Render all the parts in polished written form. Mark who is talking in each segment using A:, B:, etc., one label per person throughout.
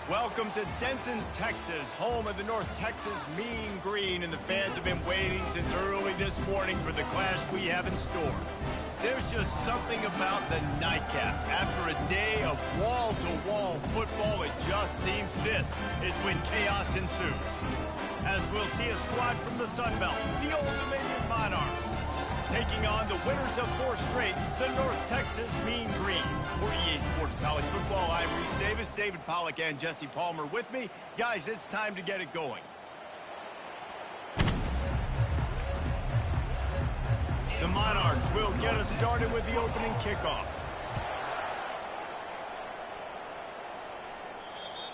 A: Welcome to Denton, Texas, home of the North Texas Mean Green, and the fans have been waiting since early this morning for the clash we have in store. There's just something about the nightcap. After a day of wall-to-wall football, it just seems this is when chaos ensues. As we'll see a squad from the Sun Belt, the Old Dominion Monarchs, taking on the winners of 4 straight, the North Texas Mean Green. For EA Sports College Football, I'm Reese Davis, David Pollack, and Jesse Palmer with me. Guys, it's time to get it going. The Monarchs will get us started with the opening kickoff.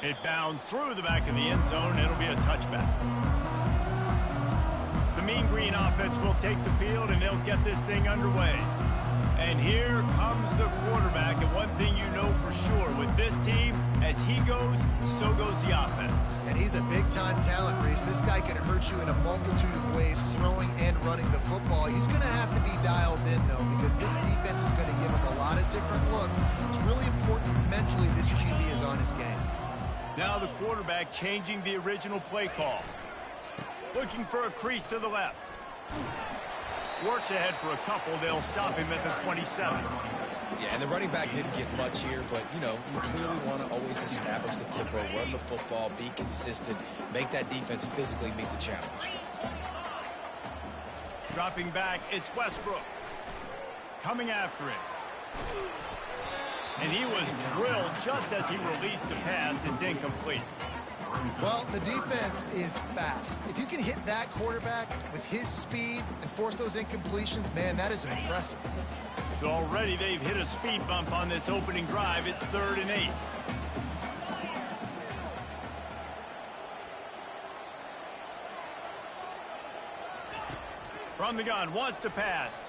A: It bounds through the back of the end zone. It'll be a touchback. The Mean Green offense will take the field, and they'll get this thing underway. And here comes the quarterback, and one thing you know for sure, with this team, as he goes, so goes the offense.
B: And he's a big-time talent, Reese. This guy can hurt you in a multitude of ways, throwing and running the football. He's going to have to be dialed in, though, because this defense is going to give him a lot of different looks. It's really important mentally this QB is on his game.
A: Now the quarterback changing the original play call. Looking for a crease to the left. Works ahead for a couple. They'll stop him at the 27.
C: Yeah, and the running back didn't get much here, but, you know, you clearly want to always establish the tempo, run the football, be consistent, make that defense physically meet the challenge.
A: Dropping back, it's Westbrook. Coming after him. And he was drilled just as he released the pass. It's incomplete.
B: Well, the defense is fast. If you can hit that quarterback with his speed and force those incompletions, man, that is impressive.
A: So already they've hit a speed bump on this opening drive. It's 3rd and 8. From the gun, wants to pass.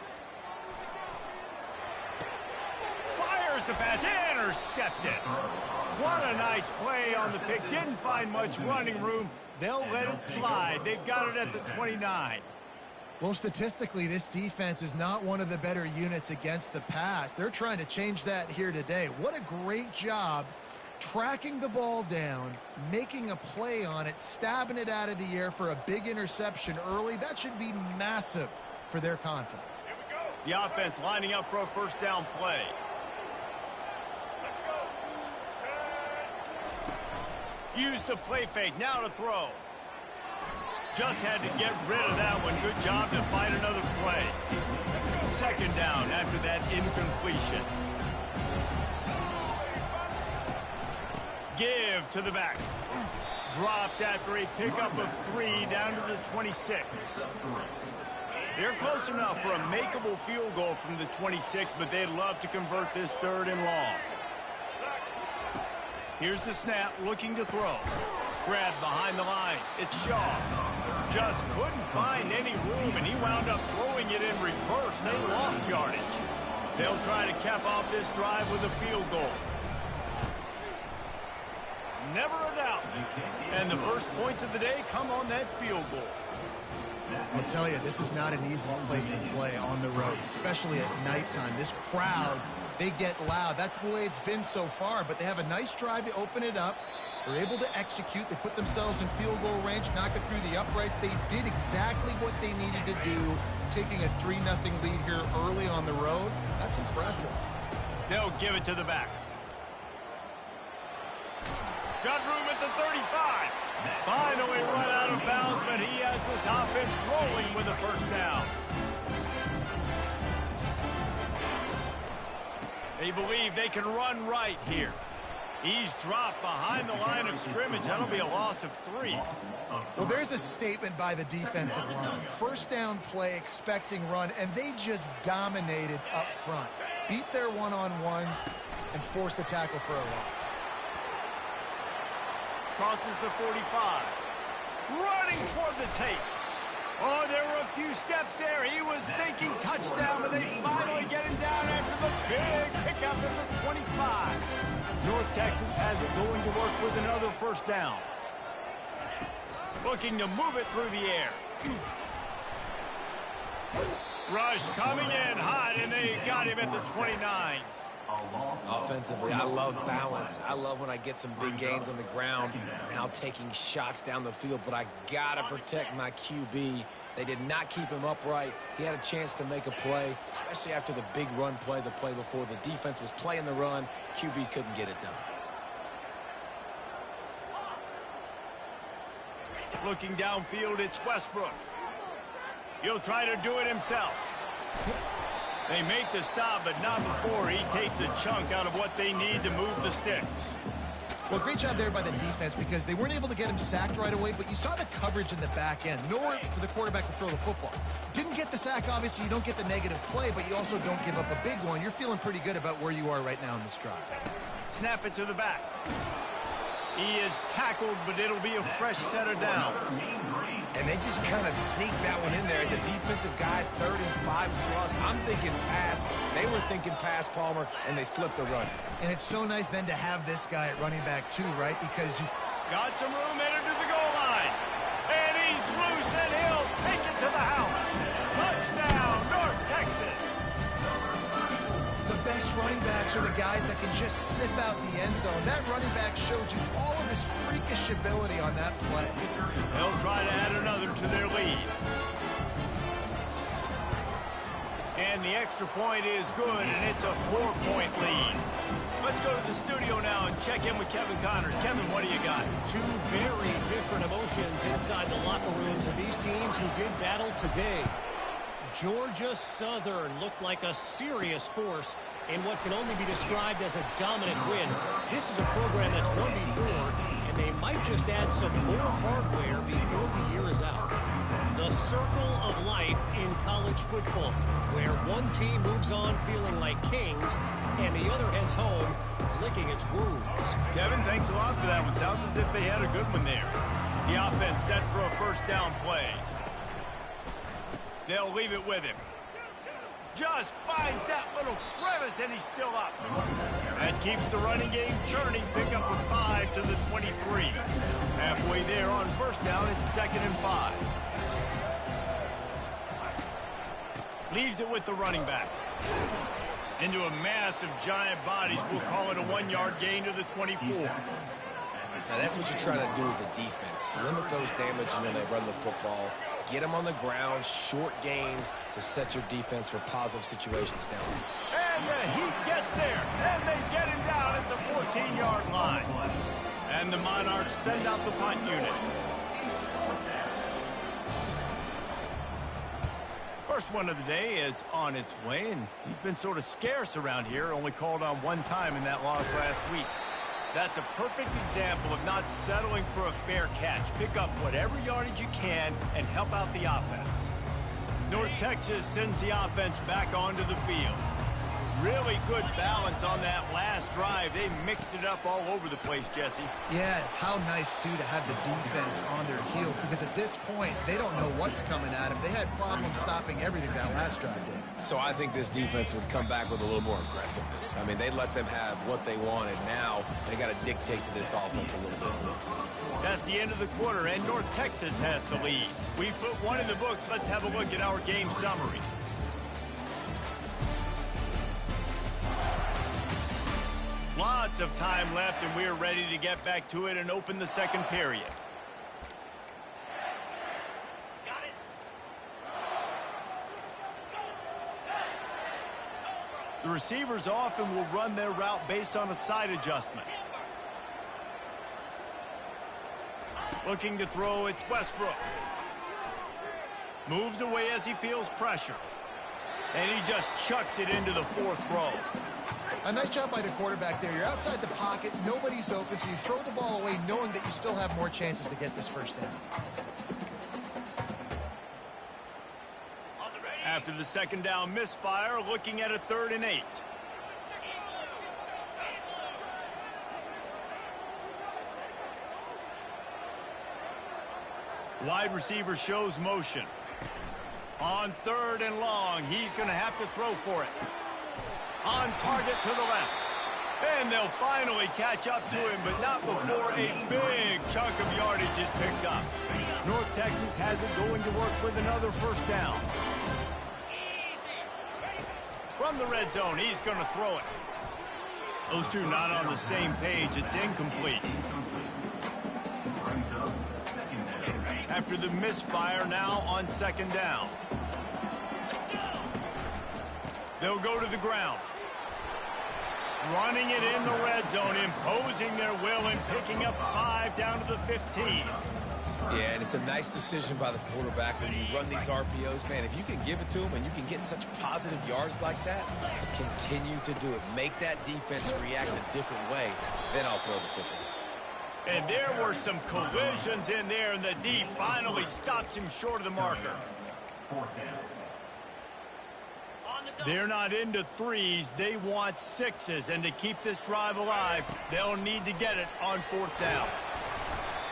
A: Fires the pass, intercepted. What a nice play on the pick. Didn't find much running room. They'll let it slide. They've got it at the 29.
B: Well, statistically, this defense is not one of the better units against the pass. They're trying to change that here today. What a great job tracking the ball down, making a play on it, stabbing it out of the air for a big interception early. That should be massive for their confidence.
A: Here we go. The offense lining up for a first down play. Use the play fake, now to throw. Just had to get rid of that one. Good job to find another play. 2nd down after that incompletion. Give to the back. Dropped after a pickup of 3 down to the 26. They're close enough for a makeable field goal from the 26, but they'd love to convert this 3rd and long. Here's the snap, looking to throw. Grabbed behind the line. It's Shaw. Just couldn't find any room, and he wound up throwing it in reverse. They lost yardage. They'll try to cap off this drive with a field goal. Never a doubt. And the first points of the day come on that field goal.
B: I'll tell you, this is not an easy place to play on the road, especially at nighttime. This crowd, they get loud. That's the way it's been so far, but they have a nice drive to open it up. They're able to execute. They put themselves in field goal range, knock it through the uprights. They did exactly what they needed to do, taking a 3-0 lead here early on the road. That's impressive.
A: They'll give it to the back. Got room at the 35. Finally run out of bounds, but he has this offense rolling with a first down. They believe they can run right here. He's dropped behind the line of scrimmage. That'll be a loss of 3.
B: Well, there's a statement by the defensive line. First down play, expecting run, and they just dominated up front. Beat their one-on-ones and forced a tackle for a loss.
A: Crosses the 45. Running toward the tape. Oh, there were a few steps there. He was thinking touchdown, but they finally get him down after the big pickup at the 25. North Texas has it going to work with another first down. Looking to move it through the air. Rush coming in hot, and they got him at the 29.
C: Offensively, I love balance. I love when I get some big gains on the ground, now taking shots down the field, but I gotta protect my QB. They did not keep him upright. He had a chance to make a play, especially after the big run play the play before. The defense was playing the run. QB couldn't get it done.
A: Looking downfield, it's Westbrook. He'll try to do it himself. They make the stop, but not before he takes a chunk out of what they need to move the sticks.
B: Well, great job there by the defense because they weren't able to get him sacked right away, but you saw the coverage in the back end. Nowhere for the quarterback to throw the football. Didn't get the sack, obviously. You don't get the negative play, but you also don't give up a big one. You're feeling pretty good about where you are right now in this drive.
A: Snap it to the back. He is tackled, but it'll be a fresh set of downs.
C: And they just kind of sneaked that one in there. As a defensive guy, 3rd and 5 plus, I'm thinking pass. They were thinking pass, Palmer, and they slipped the run.
B: And it's so nice then to have this guy at running back too, right? Because you
A: got some room headed to the goal line. And he's loose, and he'll take it to the house. Touchdown, North Texas.
B: The best running backs are the guys that can just snip out the end zone. That running back showed you all of his freakish ability on that play.
A: They'll try to add another to their lead. And the extra point is good, and it's a 4-point lead. Let's go to the studio now and check in with Kevin Connors. Kevin, what do you got?
D: Two very different emotions inside the locker rooms of these teams who did battle today. Georgia Southern looked like a serious force in what can only be described as a dominant win. This is a program that's won before, and they might just add some more hardware before the year is out. The circle of life in college football, where one team moves on feeling like kings, and the other heads home licking its wounds.
A: Kevin, thanks a lot for that one. Sounds as if they had a good one there. The offense set for a first down play. They'll leave it with him. Just finds that little crevice, and he's still up. That keeps the running game churning. Pick up a 5 to the 23. Halfway there on first down, it's 2nd and 5. Leaves it with the running back. Into a mass of giant bodies. We'll call it a 1-yard gain to the 24.
C: Now, that's what you're trying to do as a defense. Limit those damages when they run the football. Get them on the ground, short gains to set your defense for positive situations down.
A: And the Heat gets there, and they get him down at the 14-yard line. And the Monarchs send out the punt unit. First one of the day is on its way, and he's been sort of scarce around here, only called on one time in that loss last week. That's a perfect example of not settling for a fair catch. Pick up whatever yardage you can and help out the offense. North Texas sends the offense back onto the field. Really good balance on that last drive. They mixed it up all over the place, Jesse.
B: Yeah, how nice, too, to have the defense on their heels because at this point, they don't know what's coming at them. They had problems stopping everything that last drive did.
C: So I think this defense would come back with a little more aggressiveness. I mean, they let them have what they wanted. Now they got to dictate to this offense a little bit.
A: That's the end of the quarter, and North Texas has the lead. We put one in the books. Let's have a look at our game summary. Lots of time left, and we're ready to get back to it and open the second period. The receivers often will run their route based on a side adjustment. Looking to throw, it's Westbrook. Moves away as he feels pressure. And he just chucks it into the 4th row.
B: A nice job by the quarterback there. You're outside the pocket, nobody's open, so you throw the ball away knowing that you still have more chances to get this first down.
A: After the second down misfire, looking at a 3rd and 8. Wide receiver shows motion. On 3rd and long, he's going to have to throw for it. On target to the left. And they'll finally catch up to him, but not before a big chunk of yardage is picked up. North Texas has it going to work with another first down. From the red zone, he's going to throw it. Those two not on the same page. It's incomplete. After the misfire, now on second down. They'll go to the ground. Running it in the red zone, imposing their will and picking up 5 down to the 15.
C: Yeah, and it's a nice decision by the quarterback when you run these RPOs. Man, if you can give it to them and you can get such positive yards like that, continue to do it. Make that defense react a different way, then I'll throw the football.
A: And there were some collisions in there, and the D finally stops him short of the marker. They're not into threes. They want sixes, and to keep this drive alive, they'll need to get it on fourth down.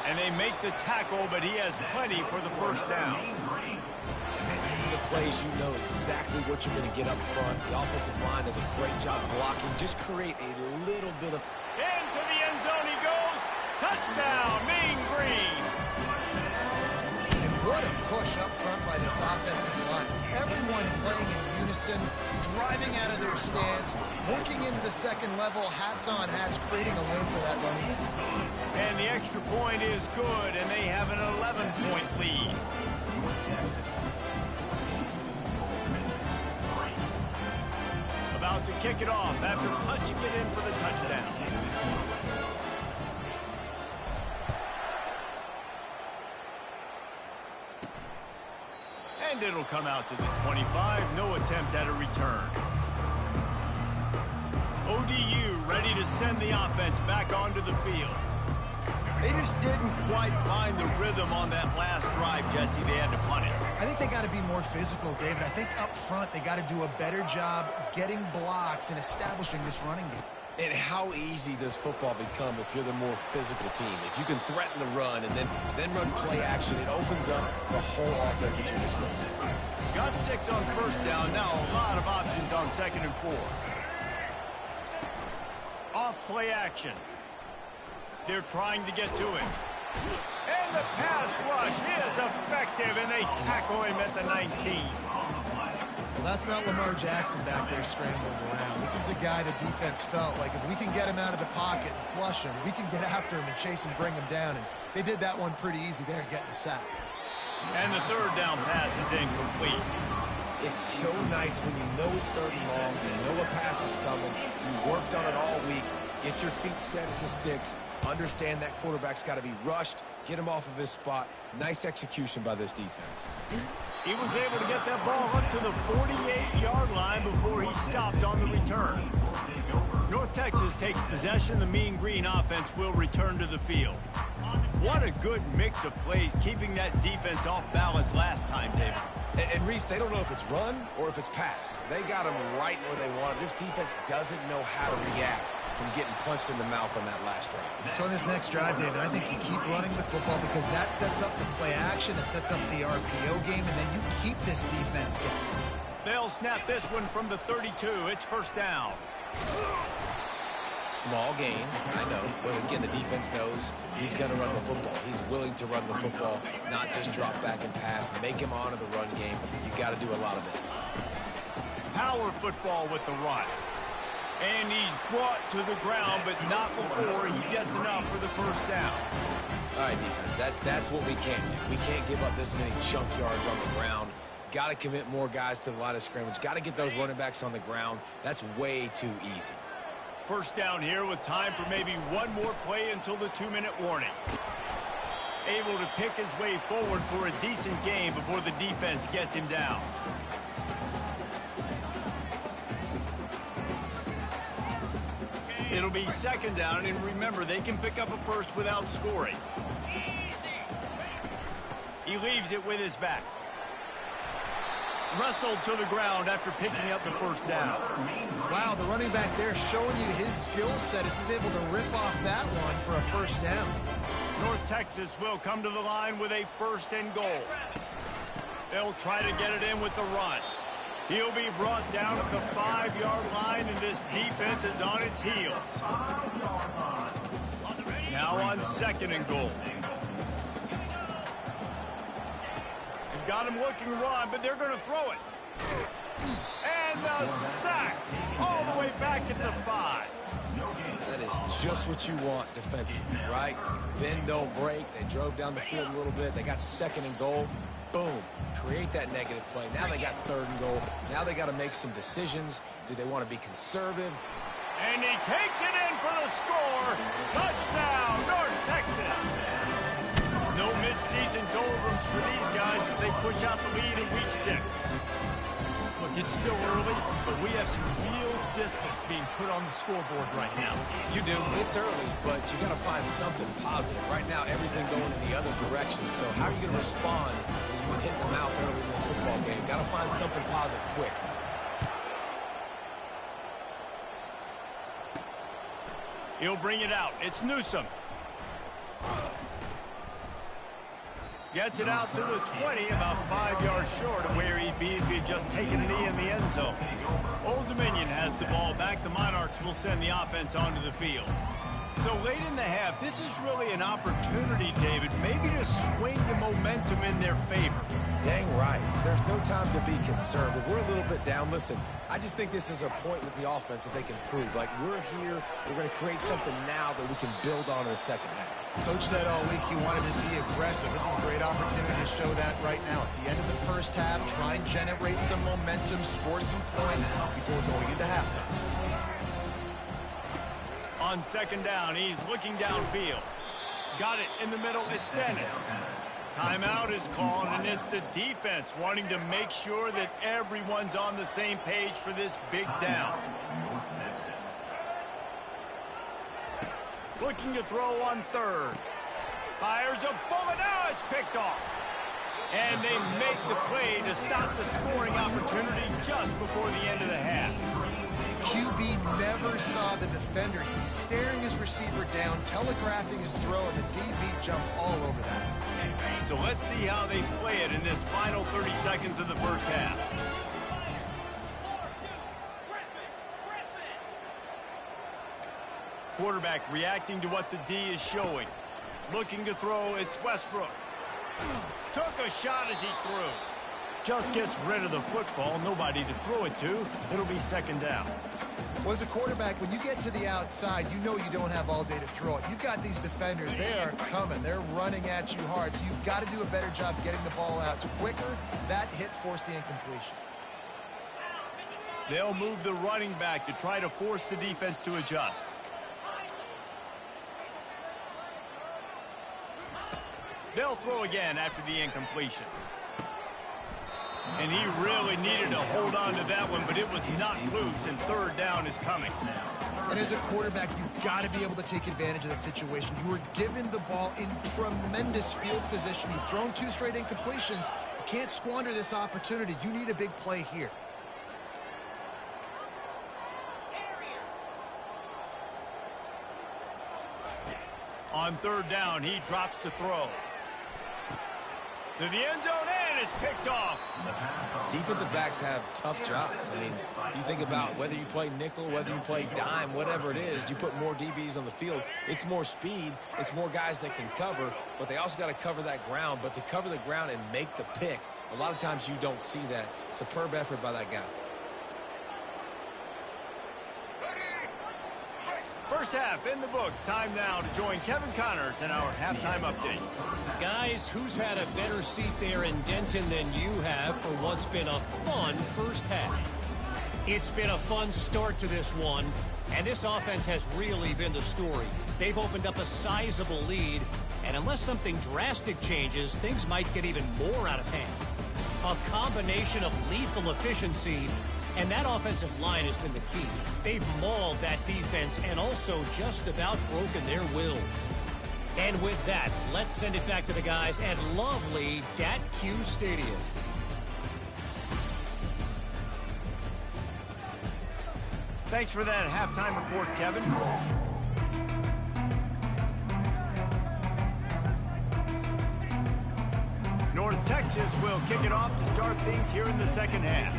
A: And they make the tackle, but he has plenty for the first down.
C: And these are the plays you know exactly what you're going to get up front. The offensive line does a great job blocking. Just create a little bit of...
A: Into the end zone he goes. Touchdown, Mean Green.
B: And what a push up front by this offensive line. Everyone playing in unison, driving out of their stance, working into the second level, hats on hats, creating a lane for that running back.
A: And the extra point is good, and they have an 11-point lead. About to kick it off after punching it in for the touchdown. And it'll come out to the 25. No attempt at a return. ODU ready to send the offense back onto the field. They just didn't quite find the rhythm on that last drive, Jesse. They had to punt it.
B: I think they got to be more physical, David. I think up front they got to do a better job getting blocks and establishing this running game.
C: And how easy does football become if you're the more physical team? If you can threaten the run and then run play action, it opens up the whole offense at your disposal.
A: Got 6 on first down. Now a lot of options on 2nd and 4. Off play action. They're trying to get to him. And the pass rush is effective, and they tackle him at the 19.
B: Well, that's not Lamar Jackson back there scrambling around. This is a guy the defense felt like if we can get him out of the pocket and flush him, we can get after him and chase him, bring him down. And they did that one pretty easy there, getting a sack.
A: And the 3rd down pass is incomplete.
C: It's so nice when you know it's 3rd and long, you know a pass is coming, you worked on it all week, get your feet set at the sticks, understand that quarterback's got to be rushed, get him off of his spot. Nice execution by this defense.
A: He was able to get that ball up to the 48-yard line before he stopped on the return. North Texas takes possession. The Mean Green offense will return to the field. What a good mix of plays, keeping that defense off balance last time, David.
C: And Reese, they don't know if it's run or if it's pass. They got him right where they want him. This defense doesn't know how to react from getting punched in the mouth on that last drive.
B: So in this next drive, David, I think you keep running the football because that sets up the play action, it sets up the RPO game, and then you keep this defense guessing.
A: They'll snap this one from the 32. It's first down.
C: Small gain, I know, but again, the defense knows he's going to run the football. He's willing to run the football, not just drop back and pass, make him honor the run game. You got to do a lot of this.
A: Power football with the run. And he's brought to the ground, but not before he gets enough for the first down.
C: All right, defense, that's what we can't do. We can't give up this many chunk yards on the ground. Got to commit more guys to the line of scrimmage. Got to get those running backs on the ground. That's way too easy.
A: First down here with time for maybe one more play until the 2-minute warning. Able to pick his way forward for a decent game before the defense gets him down. It'll be 2nd down, and remember, they can pick up a first without scoring. He leaves it with his back. Wrestled to the ground after picking up the first down.
B: Wow, the running back there showing you his skill set as he's able to rip off that one for a first down.
A: North Texas will come to the line with a 1st and goal. They'll try to get it in with the run. He'll be brought down at the 5-yard line, and this defense is on its heels. Now on 2nd and goal. They've got him looking to run, but they're going to throw it. And the sack all the way back at the 5.
C: is just what you want defensively, right? Bend, don't break. They drove down the field a little bit. They got second and goal. Boom. Create that negative play. Now they got third and goal. Now they got to make some decisions. Do they want to be conservative?
A: And he takes it in for the score. Touchdown, North Texas. No midseason doldrums for these guys as they push out the lead in week 6. Look, it's still early, but we have some real distance being put on the scoreboard right now.
C: You do. It's early, but you got to find something positive. Right now, everything going in the other direction. So how are you going to respond when you've been hitting them out early in this football game? Got to find something positive quick.
A: He'll bring it out. It's Newsome. Gets it out to the 20, about 5 yards short of where he'd be if he had just taken a knee in the end zone. Old Dominion has the ball back. The Monarchs will send the offense onto the field. So late in the half, this is really an opportunity, David, maybe to swing the momentum in their favor.
C: Dang right. There's no time to be conservative. We're a little bit down. Listen, I just think this is a point with the offense that they can prove. Like, we're here. We're going to create something now that we can build on in the second half.
B: Coach said all week he wanted to be aggressive. This is a great opportunity to show that right now. At the end of the first half, try and generate some momentum, score some points before going into halftime.
A: On second down, he's looking downfield. Got it in the middle. It's Dennis. Timeout is called, and it's the defense wanting to make sure that everyone's on the same page for this big down. Looking to throw on third. Fires a bullet. Now it's picked off. And they make the play to stop the scoring opportunity just before the end of the half.
B: QB never saw the defender. He's staring his receiver down, telegraphing his throw, and the DB jumped all over that.
A: So let's see how they play it in this final 30 seconds of the first half. Quarterback reacting to what the D is showing. Looking to throw, it's Westbrook. Took a shot as he threw. Just gets rid of the football, nobody to throw it to. It'll be second down.
B: Well, as a quarterback, when you get to the outside, you know you don't have all day to throw it. You've got these defenders. They are coming. They're running at you hard. So you've got to do a better job getting the ball out quicker. That hit forced the incompletion.
A: They'll move the running back to try to force the defense to adjust. They'll throw again after the incompletion. And he really needed to hold on to that one, but it was not loose, and third down is coming.
B: And as a quarterback, you've got to be able to take advantage of the situation. You were given the ball in tremendous field position. You've thrown 2 straight incompletions. You can't squander this opportunity. You need a big play here.
A: On third down, he drops to throw. To the end zone, and it's picked off.
C: Defensive backs have tough jobs. I mean, you think about whether you play nickel, whether you play dime, whatever it is, you put more DBs on the field. It's more speed. It's more guys that can cover, but they also got to cover that ground. But to cover the ground and make the pick, a lot of times you don't see that. Superb effort by that guy.
A: First half in the books. Time now to join Kevin Connors in our halftime update.
D: Guys, who's had a better seat there in Denton than you have for what's been a fun first half? It's been a fun start to this one, and this offense has really been the story. They've opened up a sizable lead, and unless something drastic changes, things might get even more out of hand. A combination of lethal efficiency, and that offensive line has been the key. They've mauled that defense and also just about broken their will. And with that, let's send it back to the guys at lovely Dat-Q Stadium.
A: Thanks for that halftime report, Kevin. North Texas will kick it off to start things here in the second half.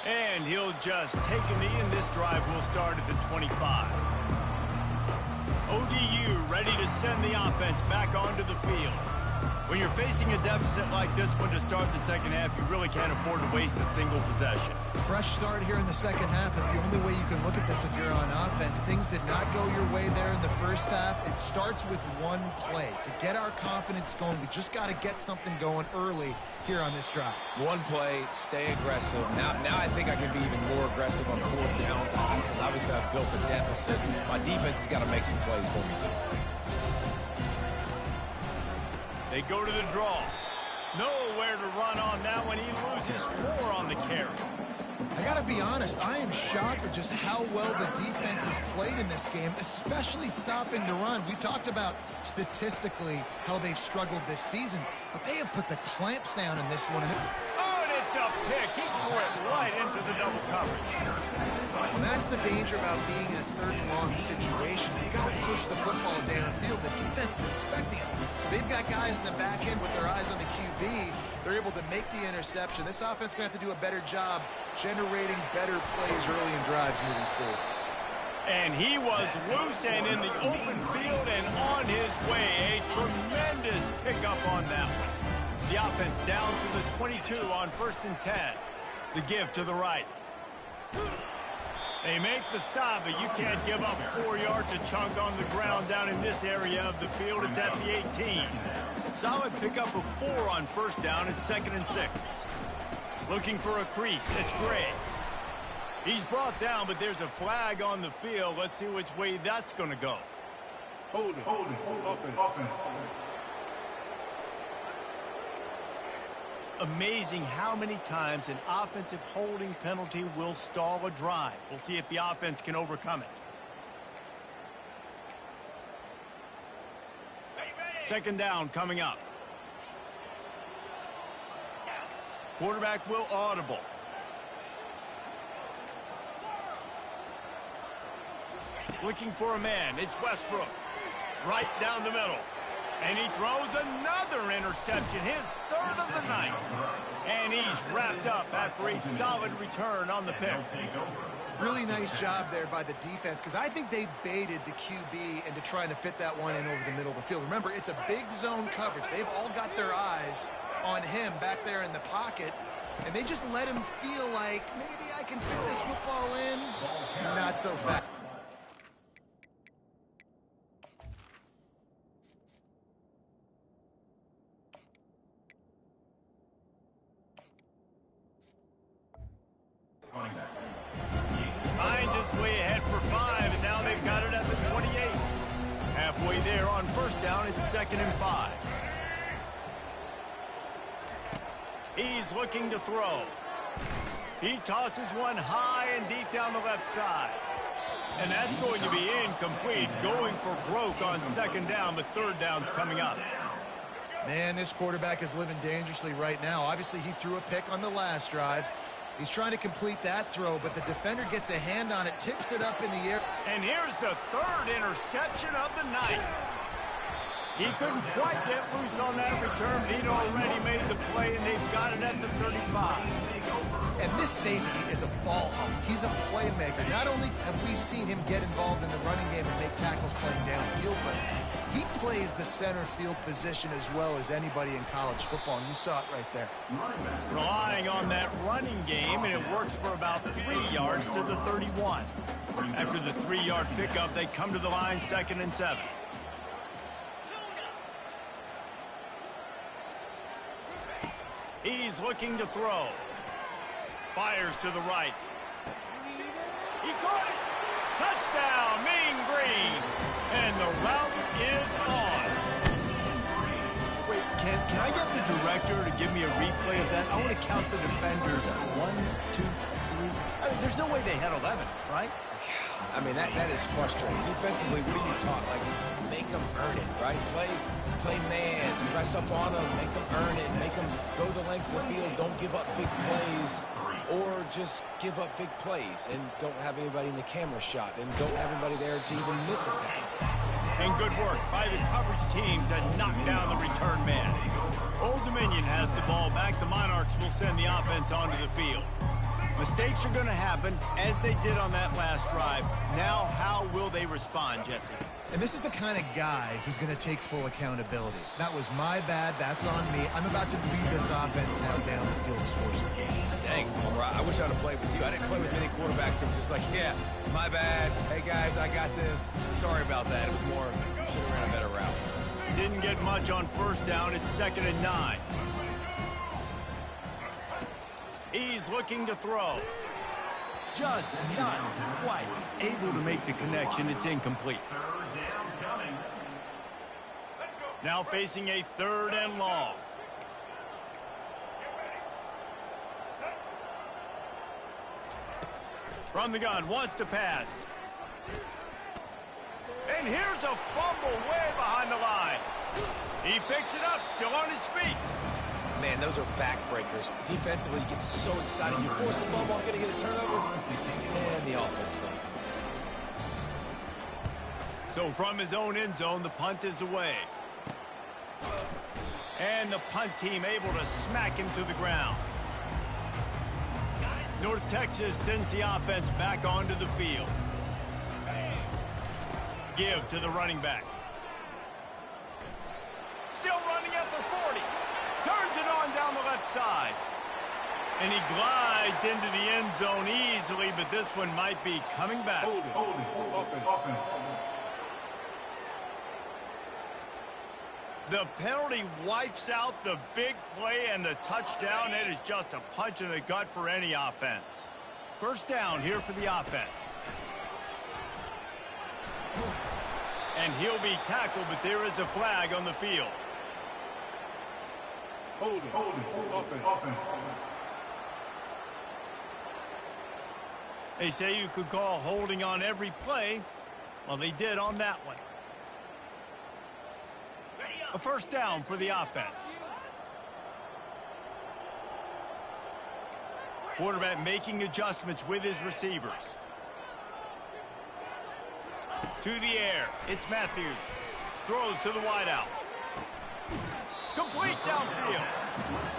A: And he'll just take a knee, and this drive will start at the 25. ODU ready to send the offense back onto the field. When you're facing a deficit like this one to start the second half, you really can't afford to waste a single possession.
B: Fresh start here in the second half is the only way you can look at this if you're on offense. Things did not go your way there in the first half. It starts with one play. To get our confidence going, we just got to get something going early here on this drive.
C: One play, stay aggressive. Now I think I can be even more aggressive on fourth downs because obviously I've built a deficit. My defense has got to make some plays for me too.
A: They go to the draw. Nowhere to run on that one. He loses 4 on the carry.
B: I got to be honest, I am shocked at just how well the defense has played in this game, especially stopping the run. We talked about statistically how they've struggled this season, but they have put the clamps down in this one.
A: Oh, and it's a pick. He threw it right into the double coverage.
B: And that's the danger about being in a third and long situation. You got to push the football downfield. The defense is expecting it. So they've got guys in the back end with their eyes on the QB. They're able to make the interception. This offense is going to have to do a better job generating better plays early in drives moving forward.
A: And he was loose and in the open field and on his way. A tremendous pickup on that one. The offense down to the 22 on 1st and 10. The give to the right. They make the stop, but you can't give up 4 yards a chunk on the ground down in this area of the field. It's at the 18. Solid pickup of 4 on 1st down. It's 2nd and 6. Looking for a crease. It's Gray. He's brought down, but there's a flag on the field. Let's see which way that's going to go.
E: Hold it. Open.
A: Amazing how many times an offensive holding penalty will stall a drive. We'll see if the offense can overcome it. 2nd down coming up. Quarterback will audible. Looking for a man. It's Westbrook. Right down the middle. And he throws another interception, his 3rd of the night. And he's wrapped up after a solid return on the pick.
B: Really nice job there by the defense, because I think they baited the QB into trying to fit that one in over the middle of the field. Remember, it's a big zone coverage. They've all got their eyes on him back there in the pocket, and they just let him feel like, maybe I can fit this football in. Not so fast.
A: Finds his way ahead for 5, and now they've got it at the 28. Halfway there on 1st down, it's 2nd and 5. He's looking to throw. He tosses one high and deep down the left side. And that's going to be incomplete, going for broke on 2nd down, but 3rd down's coming up.
B: Man, this quarterback is living dangerously right now. Obviously, he threw a pick on the last drive. He's trying to complete that throw, but the defender gets a hand on it, tips it up in the air.
A: And here's the 3rd interception of the night. He couldn't quite get loose on that return. He'd already made the play, and they've got it at the 35.
B: And this safety is a ball hawk. He's a playmaker. Not only have we seen him get involved in the running game and make tackles playing downfield, but he plays the center field position as well as anybody in college football, and you saw it right there.
A: Relying on that running game, and it works for about 3 yards to the 31. After the 3-yard pickup, they come to the line 2nd and 7. He's looking to throw. Fires to the right. He caught it. Touchdown, Mean Green. And the route is on. Wait, can I get the director to give me a replay of that? I want to count the defenders. 1, 2, 3. I mean, there's no way they had 11, right?
C: I mean, that is frustrating. Defensively, what are you taught? Like, make them earn it, right? Play man, press up on them, make them earn it, make them go the length of the field, don't give up big plays, or just give up big plays and don't have anybody in the camera shot and don't have anybody there to even miss a tackle.
A: And good work by the coverage team to knock down the return man. Old Dominion has the ball back. The Monarchs will send the offense onto the field. Mistakes are going to happen, as they did on that last drive. Now, how will they respond, Jesse?
B: And this is the kind of guy who's going to take full accountability. That was my bad. That's on me. I'm about to lead this offense now down the field and score some points.
C: Dang, I wish I'd have played with you. I didn't play with many quarterbacks that were just like, yeah, my bad. Hey, guys, I got this. Sorry about that. It was more, should have ran a better route.
A: Didn't get much on first down. It's 2nd and 9. He's looking to throw. Just not quite able to make the connection. It's incomplete. Now facing a 3rd and long. From the gun, wants to pass. And here's a fumble way behind the line. He picks it up, still on his feet.
C: Man, those are backbreakers. Defensively, you get so excited. You force the fumble, I'm going to get a turnover. And the offense falls.
A: So from his own end zone, the punt is away. And the punt team able to smack him to the ground. North Texas sends the offense back onto the field. Give to the running back. Still running at the 40. Turns it on down the left side. And he glides into the end zone easily, but this one might be coming back.
E: Hold it. Offense.
A: The penalty wipes out the big play and the touchdown. It is just a punch in the gut for any offense. First down here for the offense. And he'll be tackled, but there is a flag on the field.
E: Hold it. Offense.
A: They say you could call holding on every play. Well, they did on that one. A first down for the offense. Quarterback making adjustments with his receivers. To the air. It's Matthews. Throws to the wideout. Complete downfield.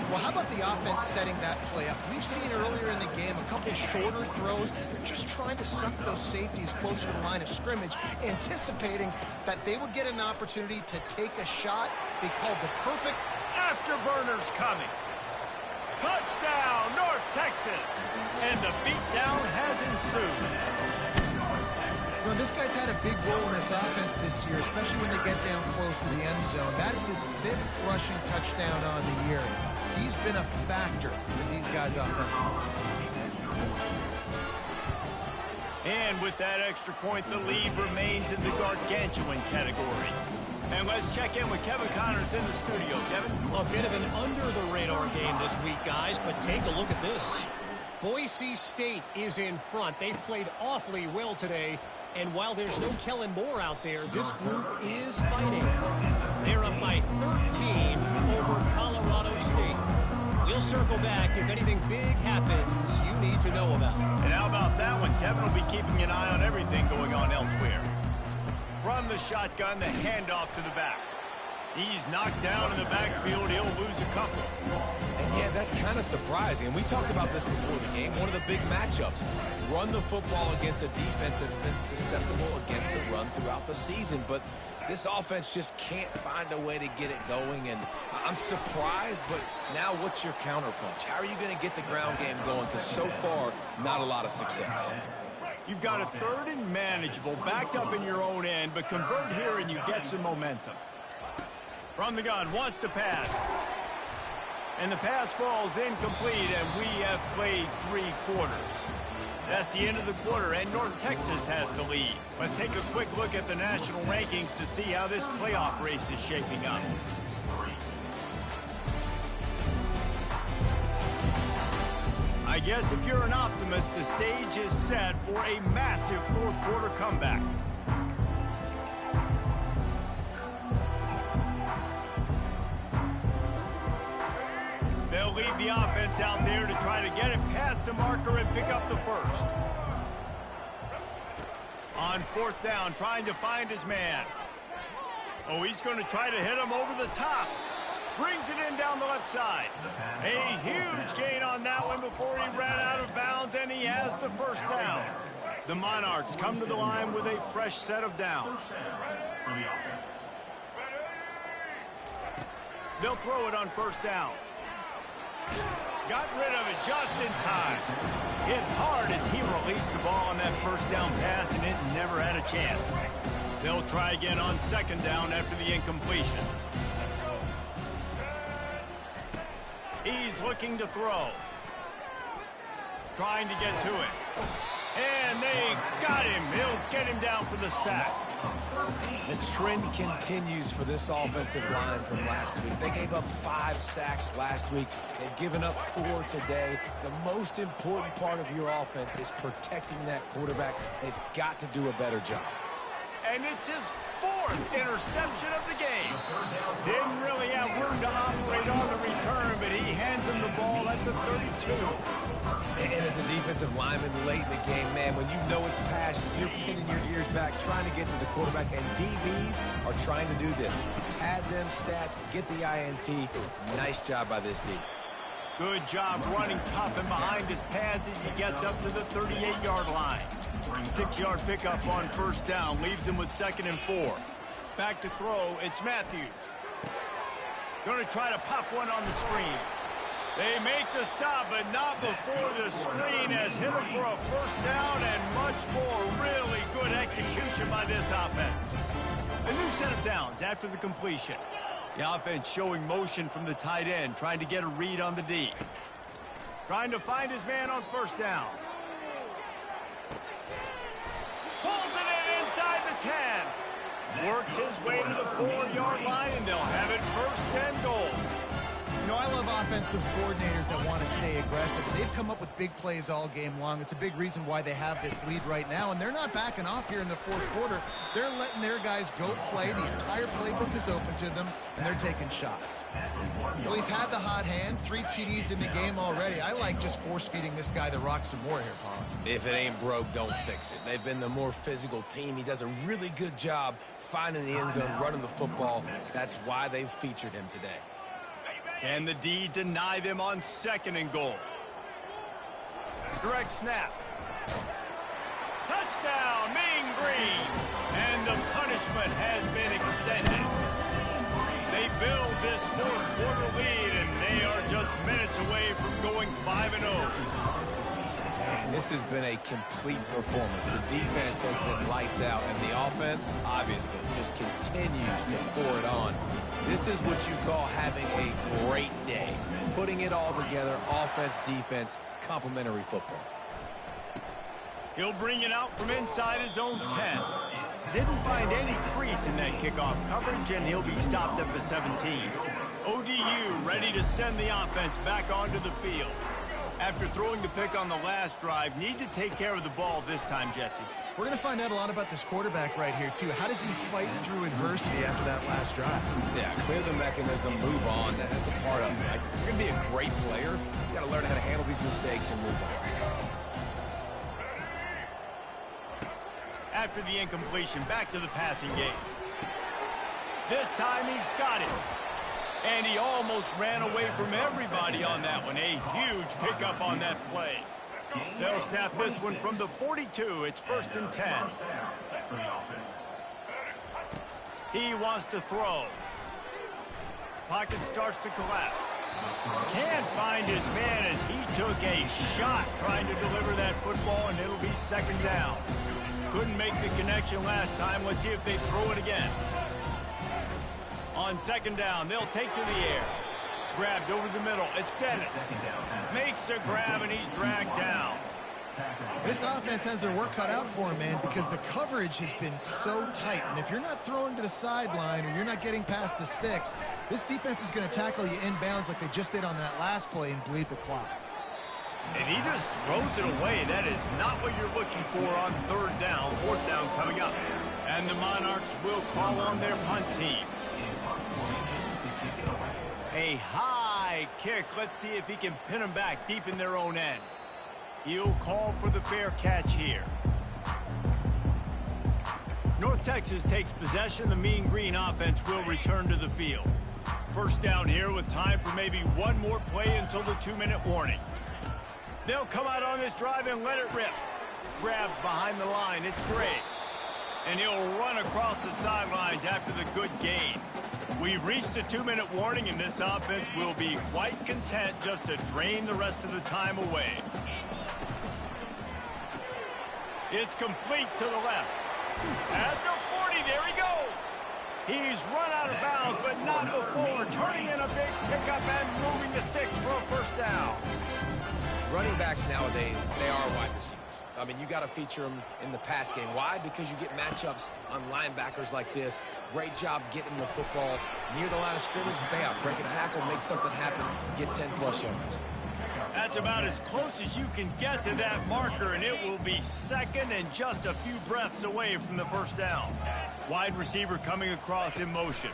B: Well, how about the offense setting that play up? We've seen earlier in the game a couple shorter throws. They're just trying to suck those safeties closer to the line of scrimmage, anticipating that they would get an opportunity to take a shot. They called the perfect
A: Afterburners coming. Touchdown, North Texas. And the beatdown has ensued.
B: You know, this guy's had a big role in this offense this year, especially when they get down close to the end zone. That is his 5th rushing touchdown on the year. He's been a factor for these guys offensively.
A: And with that extra point, the lead remains in the gargantuan category. And let's check in with Kevin Connors in the studio. Kevin?
D: A bit of an under-the-radar game this week, guys, but take a look at this. Boise State is in front. They've played awfully well today. And while there's no Kellen Moore out there, this group is fighting. They're up by 13 over Colorado State. We'll circle back if anything big happens you need to know about.
A: And how about that one? Kevin will be keeping an eye on everything going on elsewhere. From the shotgun, the handoff to the back. He's knocked down in the backfield. He'll lose a couple.
C: And yeah, that's kind of surprising. And we talked about this before the game. One of the big matchups. Run the football against a defense that's been susceptible against the run throughout the season. But this offense just can't find a way to get it going. And I'm surprised, but now what's your counterpunch? How are you going to get the ground game going? Because so far, not a lot of success.
A: You've got a 3rd and manageable, backed up in your own end, but convert here and you get some momentum. From the gun, wants to pass. And the pass falls incomplete, and we have played 3 quarters. That's the end of the quarter, and North Texas has the lead. Let's take a quick look at the national rankings to see how this playoff race is shaping up. I guess if you're an optimist, the stage is set for a massive 4th quarter comeback. They'll leave the offense out there to try to get it past the marker and pick up the first. On 4th down, trying to find his man. Oh, he's going to try to hit him over the top. Brings it in down the left side. A huge gain on that one before he ran out of bounds, and he has the first down. The Monarchs come to the line with a fresh set of downs. They'll throw it on first down. Got rid of it just in time. Hit hard as he released the ball on that first down pass, and it never had a chance. They'll try again on second down after the incompletion. He's looking to throw. Trying to get to it. And they got him. He'll get him down for the sack.
C: The trend continues for this offensive line from last week. They gave up 5 sacks last week. They've given up 4 today. The most important part of your offense is protecting that quarterback. They've got to do a better job.
A: And it's his 4th interception of the game. Didn't really have room to operate on the return, but he hands him the ball at the 32.
C: And as a defensive lineman late in the game, man, when you know it's passion, you're pinning your ears back, trying to get to the quarterback, and DBs are trying to do this. Pad them stats, get the INT. Nice job by this D.
A: Good job running tough and behind his pads as he gets up to the 38-yard line. 6-yard pickup on first down leaves him with 2nd and 4. Back to throw, it's Matthews. Going to try to pop one on the screen. They make the stop, but not before the screen has hit him for a first down, and much more really good execution by this offense. A new set of downs after the completion. The offense showing motion from the tight end, trying to get a read on the D. Trying to find his man on first down. Pulls it in inside the 10. Works his way to the 4-yard line, and they'll have it 1st and goal.
B: You know, I love offensive coordinators that want to stay aggressive. They've come up with big plays all game long. It's a big reason why they have this lead right now, and they're not backing off here in the 4th quarter. They're letting their guys go play. The entire playbook is open to them, and they're taking shots. Well, he's had the hot hand, 3 TDs in the game already. I like just force-feeding this guy the rock some more here, Paul.
C: If it ain't broke, don't fix it. They've been the more physical team. He does a really good job finding the end zone, running the football. That's why they've featured him today.
A: Can the D deny them on 2nd and goal? Direct snap. Touchdown, Mean Green. And the punishment has been extended. They build this 4th quarter lead, and they are just minutes away from going 5-0.
C: Man, this has been a complete performance. The defense has been lights out, and the offense, obviously, just continues to pour it on. This is what you call having a great day. Putting it all together, offense, defense, complementary football.
A: He'll bring it out from inside his own 10. Didn't find any crease in that kickoff coverage, and he'll be stopped at the 17. ODU ready to send the offense back onto the field. After throwing the pick on the last drive, need to take care of the ball this time, Jesse.
B: We're going to find out a lot about this quarterback right here, too. How does he fight through adversity after that last drive?
C: Yeah, clear the mechanism, move on. That's a part of it. Like, if you're going to be a great player, you got to learn how to handle these mistakes and move on.
A: After the incompletion, back to the passing game. This time he's got it. And he almost ran away from everybody on that one. A huge pickup on that play. They'll snap this one from the 42. It's 1st and 10. He wants to throw. Pocket starts to collapse. Can't find his man as he took a shot trying to deliver that football, and it'll be 2nd down. Couldn't make the connection last time. Let's see if they throw it again. On 2nd down, they'll take to the air. Grabbed over the middle. It's Dennis. Makes a grab, and he's dragged down.
B: This offense has their work cut out for him, man, because the coverage has been so tight. And if you're not throwing to the sideline or you're not getting past the sticks, this defense is going to tackle you inbounds like they just did on that last play and bleed the clock.
A: And he just throws it away. That is not what you're looking for on 3rd down. 4th down coming up. And the Monarchs will call on their punt team. A high kick. Let's see if he can pin them back deep in their own end. He'll call for the fair catch here. North Texas takes possession. The Mean Green offense will return to the field. 1st down here with time for maybe one more play until the 2-minute warning. They'll come out on this drive and let it rip. Grabbed behind the line. It's great. And he'll run across the sidelines after the good gain. We've reached the 2-minute warning, and this offense will be quite content just to drain the rest of the time away. It's complete to the left. At the 40, there he goes. He's run out of bounds, but not before turning in a big pickup and moving the sticks for a first down.
C: Running backs nowadays, they are wide receivers. I mean, you got to feature them in the pass game. Why? Because you get matchups on linebackers like this. Great job getting the football near the line of scrimmage. Bam, break a tackle, make something happen, get 10-plus yards.
A: That's about as close as you can get to that marker, and it will be second and just a few breaths away from the first down. Wide receiver coming across in motion.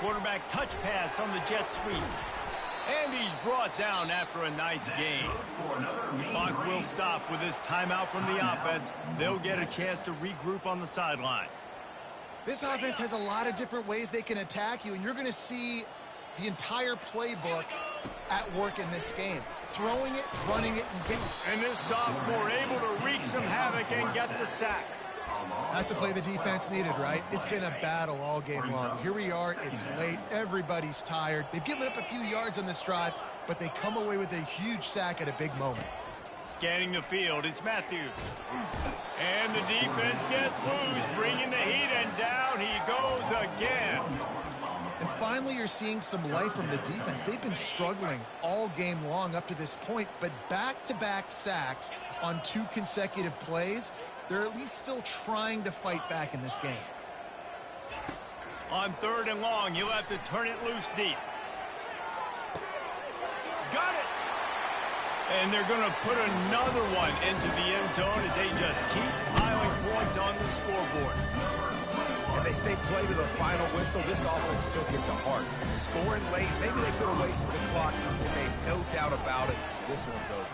A: Quarterback touch pass on the jet sweep. And he's brought down after a nice gain. The clock will stop with this timeout from the offense. They'll get a chance to regroup on the sideline.
B: This offense has a lot of different ways they can attack you, and you're going to see the entire playbook at work in this game. Throwing it, running it, and getting it.
A: And this sophomore able to wreak some havoc and get the sack.
B: That's a play the defense needed, right? It's been a battle all game long. Here we are. It's late. Everybody's tired. They've given up a few yards on this drive, but they come away with a huge sack at a big moment.
A: Scanning the field, it's Matthews. And the defense gets loose, bringing the heat, and down he goes again.
B: And finally, you're seeing some life from the defense. They've been struggling all game long up to this point, but back-to-back sacks on 2 consecutive plays, they're at least still trying to fight back in this game.
A: On 3rd and long, you'll have to turn it loose deep. Got it! And they're going to put another one into the end zone as they just keep piling points on the scoreboard.
C: And they say play to the final whistle. This offense took it to heart. Scoring late, maybe they could have wasted the clock. They made no doubt about it. This one's over.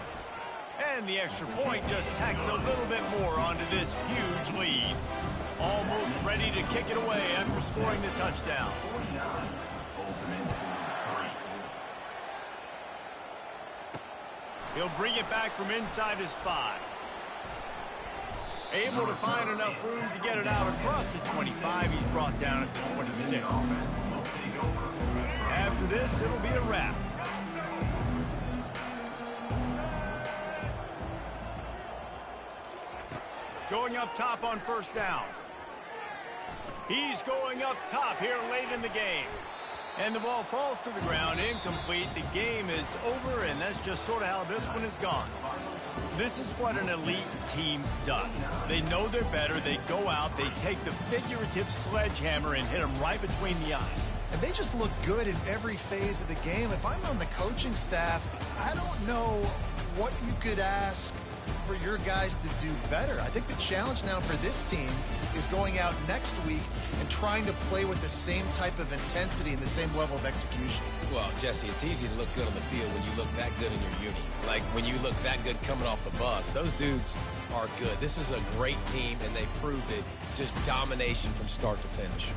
A: And the extra point just tacks a little bit more onto this huge lead. Almost ready to kick it away after scoring the touchdown. He'll bring it back from inside his 5. Able to find enough room to get it out across the 25. He's brought down at the 26. After this, it'll be a wrap. Going up top on 1st down. He's going up top here late in the game. And the ball falls to the ground, incomplete. The game is over, and that's just sort of how this one is gone. This is what an elite team does. They know they're better. They go out, they take the figurative sledgehammer and hit them right between the eyes.
B: And they just look good in every phase of the game. If I'm on the coaching staff, I don't know what you could ask for your guys to do better. I think the challenge now for this team is going out next week and trying to play with the same type of intensity and the same level of execution.
C: Well, Jesse, it's easy to look good on the field when you look that good in your uni. Like when you look that good coming off the bus. Those dudes are good. This is a great team, and they proved it. Just domination from start to finish.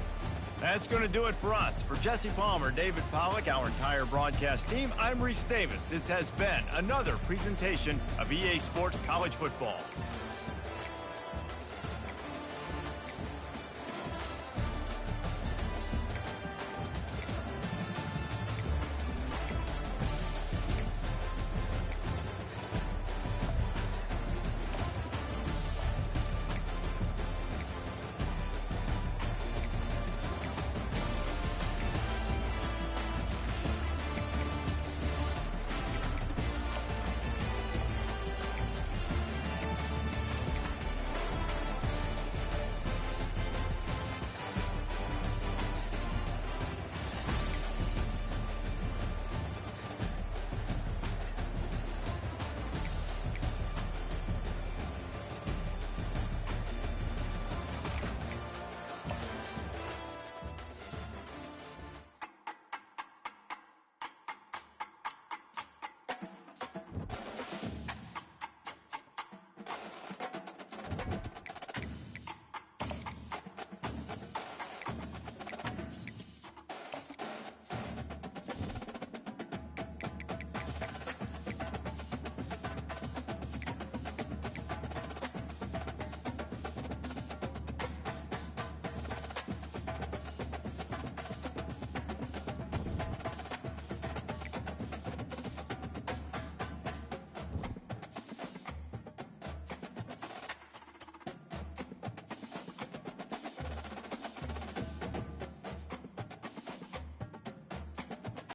A: That's going to do it for us. For Jesse Palmer, David Pollack, our entire broadcast team, I'm Reese Davis. This has been another presentation of EA Sports College Football.